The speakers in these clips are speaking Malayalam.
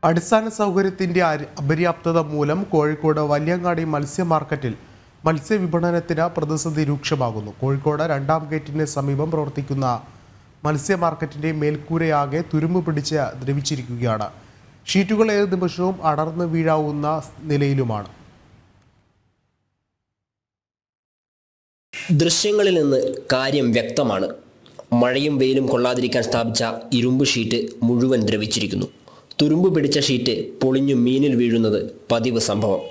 അടിസ്ഥാന സൗകര്യത്തിന്റെ അപര്യാപ്തത മൂലം കോഴിക്കോട് വലിയങ്ങാടി മത്സ്യ മാർക്കറ്റിൽ മത്സ്യവിപണനത്തിന് പ്രതിസന്ധി രൂക്ഷമാകുന്നു. കോഴിക്കോട് രണ്ടാം ഗേറ്റിന് സമീപം പ്രവർത്തിക്കുന്ന മത്സ്യ മാർക്കറ്റിന്റെ മേൽക്കൂരയാകെ തുരുമ്പ് പിടിച്ച് ദ്രവിച്ചിരിക്കുകയാണ്. ഷീറ്റുകൾ ഏത് നിമിഷവും അടർന്നു വീഴാവുന്ന നിലയിലുമാണ്. ദൃശ്യങ്ങളിൽ നിന്ന് കാര്യം വ്യക്തമാണ്. മഴയും വെയിലും കൊള്ളാതിരിക്കാൻ സ്ഥാപിച്ച ഇരുമ്പ് ഷീറ്റ് മുഴുവൻ ദ്രവിച്ചിരിക്കുന്നു. തുരുമ്പ് പിടിച്ച ഷീറ്റ് പൊളിഞ്ഞു മീനിൽ വീഴുന്നത് പതിവ് സംഭവം.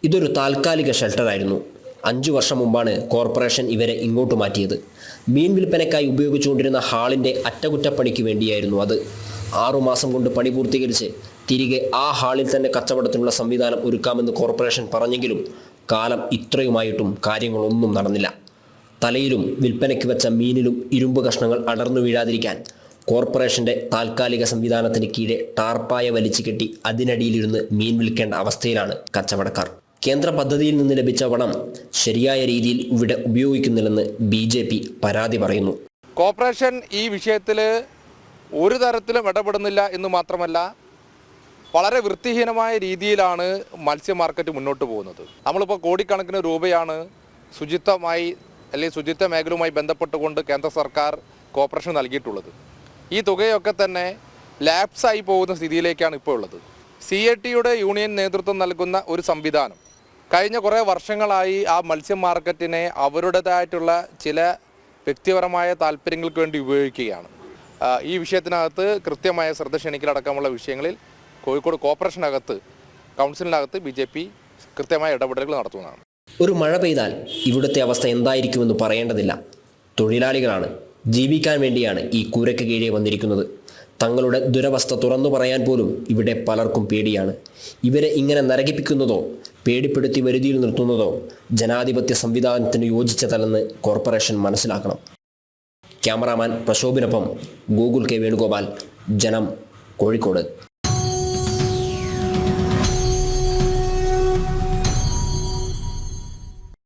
ഇതൊരു താൽക്കാലിക ഷെൽട്ടറായിരുന്നു. 5 വർഷം മുമ്പാണ് കോർപ്പറേഷൻ ഇവരെ ഇങ്ങോട്ട് മാറ്റിയത്. മീൻ വിൽപ്പനയ്ക്കായി ഉപയോഗിച്ചുകൊണ്ടിരുന്ന ഹാളിൻ്റെ അറ്റകുറ്റപ്പണിക്ക് വേണ്ടിയായിരുന്നു അത്. 6 മാസം കൊണ്ട് പണി പൂർത്തീകരിച്ച് തിരികെ ആ ഹാളിൽ തന്നെ കച്ചവടത്തിനുള്ള സംവിധാനം ഒരുക്കാമെന്ന് കോർപ്പറേഷൻ പറഞ്ഞെങ്കിലും കാലം ഇത്രയുമായിട്ടും കാര്യങ്ങളൊന്നും നടന്നില്ല. തലയിലും വിൽപ്പനയ്ക്ക് വെച്ച മീനിലും ഇരുമ്പ് കഷ്ണങ്ങൾ അടർന്നു വീഴാതിരിക്കാൻ കോർപ്പറേഷന്റെ താൽക്കാലിക സംവിധാനത്തിന് കീഴെ ടാർപ്പായ വലിച്ചു കെട്ടി അതിനടിയിലിരുന്ന് മീൻ വിൽക്കേണ്ട അവസ്ഥയിലാണ് കച്ചവടക്കാർ. കേന്ദ്ര പദ്ധതിയിൽ നിന്ന് ലഭിച്ച പണം ശരിയായ രീതിയിൽ ഇവിടെ ഉപയോഗിക്കുന്നില്ലെന്ന് BJP പരാതി പറയുന്നു. കോർപ്പറേഷൻ ഈ വിഷയത്തിൽ ഒരു തരത്തിലും ഇടപെടുന്നില്ല എന്ന് മാത്രമല്ല, വളരെ വൃത്തിഹീനമായ രീതിയിലാണ് മത്സ്യ മാർക്കറ്റ് മുന്നോട്ട് പോകുന്നത്. നമ്മളിപ്പോൾ കോടിക്കണക്കിന് രൂപയാണ് ശുചിത്വമായി അല്ലെങ്കിൽ ശുചിത്വ മേഖലയുമായി ബന്ധപ്പെട്ടുകൊണ്ട് കേന്ദ്ര സർക്കാർ കോർപ്പറേഷൻ നൽകിയിട്ടുള്ളത്. ഈ തുകയൊക്കെ തന്നെ ലാപ്സായി പോകുന്ന സ്ഥിതിയിലേക്കാണ് ഇപ്പോൾ ഉള്ളത്. CATയുടെ യൂണിയൻ നേതൃത്വം നൽകുന്ന ഒരു സംവിധാനം കഴിഞ്ഞ കുറേ വർഷങ്ങളായി ആ മത്സ്യ മാർക്കറ്റിനെ അവരുടേതായിട്ടുള്ള ചില വ്യക്തിപരമായ താല്പര്യങ്ങൾക്ക് വേണ്ടി ഉപയോഗിക്കുകയാണ്. ഈ വിഷയത്തിനകത്ത് കൃത്യമായ ശ്രദ്ധ ക്ഷണിക്കലടക്കമുള്ള വിഷയങ്ങളിൽ കോഴിക്കോട് കോർപ്പറേഷനകത്ത് കൗൺസിലിനകത്ത് BJP കൃത്യമായ ഇടപെടലുകൾ നടത്തുന്നതാണ്. ഒരു മഴ പെയ്താൽ ഇവിടുത്തെ അവസ്ഥ എന്തായിരിക്കുമെന്ന് പറയേണ്ടതില്ല. തൊഴിലാളികളാണ്, ജീവിക്കാൻ വേണ്ടിയാണ് ഈ കൂരയ്ക്ക് കീഴെ വന്നിരിക്കുന്നത്. തങ്ങളുടെ ദുരവസ്ഥ തുറന്നു പറയാൻ പോലും ഇവിടെ പലർക്കും പേടിയാണ്. ഇവരെ ഇങ്ങനെ നരകിപ്പിക്കുന്നതോ പേടിപ്പെടുത്തി വരുതിയിൽ നിർത്തുന്നതോ ജനാധിപത്യ സംവിധാനത്തിന് യോജിച്ചതല്ലെന്ന് കോർപ്പറേഷൻ മനസ്സിലാക്കണം. ക്യാമറാമാൻ പ്രശോഭിനൊപ്പം ഗൂഗിൾ K വേണുഗോപാൽ, ജനം, കോഴിക്കോട്.